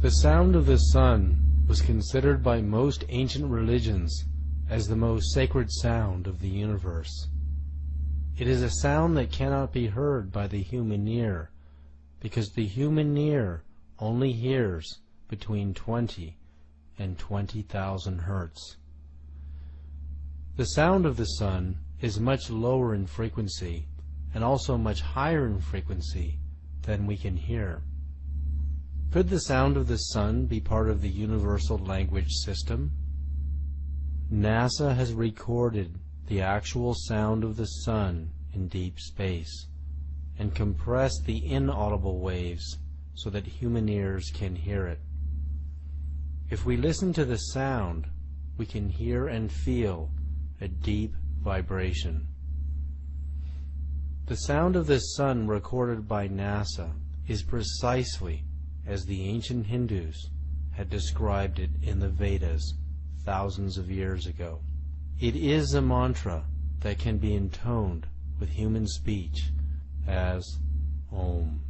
The sound of the sun was considered by most ancient religions as the most sacred sound of the universe. It is a sound that cannot be heard by the human ear, because the human ear only hears between 20 and 20,000 hertz. The sound of the sun is much lower in frequency and also much higher in frequency than we can hear. Could the sound of the sun be part of the universal language system? NASA has recorded the actual sound of the sun in deep space and compressed the inaudible waves so that human ears can hear it. If we listen to the sound, we can hear and feel a deep vibration. The sound of the sun recorded by NASA is precisely as the ancient Hindus had described it in the Vedas thousands of years ago. It is a mantra that can be intoned with human speech as Om.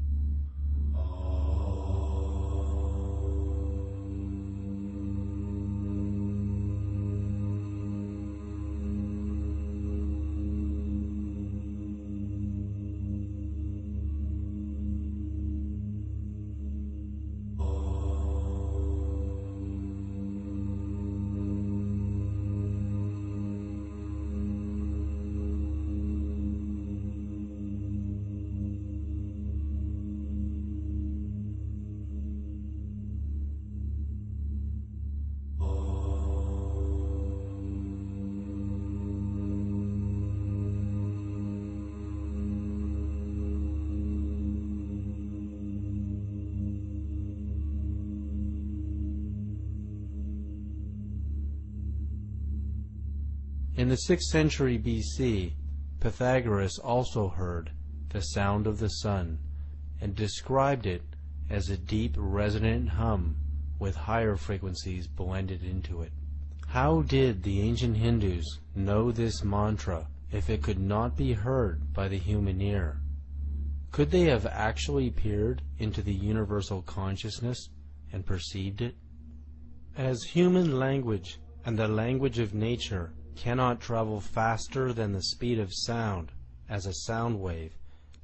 In the 6th century BC, Pythagoras also heard the sound of the sun and described it as a deep resonant hum with higher frequencies blended into it. How did the ancient Hindus know this mantra if it could not be heard by the human ear? Could they have actually peered into the universal consciousness and perceived it? As human language and the language of nature cannot travel faster than the speed of sound as a sound wave,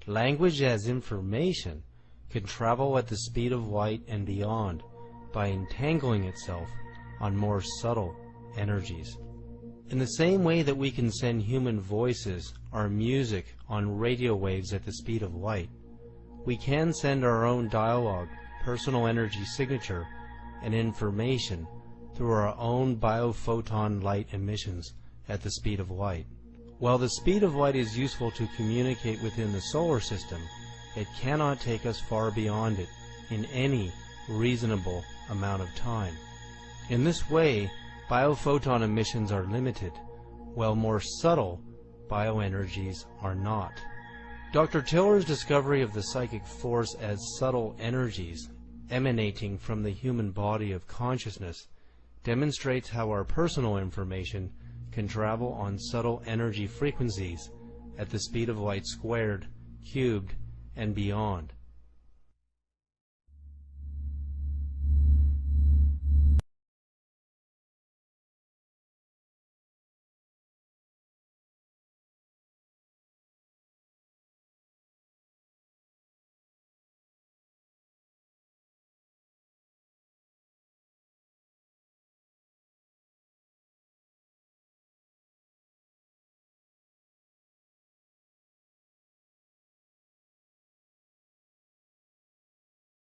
language as information can travel at the speed of light and beyond by entangling itself on more subtle energies. In the same way that we can send human voices or music on radio waves at the speed of light, we can send our own dialogue, personal energy signature, and information through our own biophoton light emissions at the speed of light. While the speed of light is useful to communicate within the solar system, it cannot take us far beyond it in any reasonable amount of time. In this way, biophoton emissions are limited, while more subtle bioenergies are not. Dr. Tiller's discovery of the psychic force as subtle energies emanating from the human body of consciousness demonstrates how our personal information can travel on subtle energy frequencies at the speed of light squared, cubed, and beyond.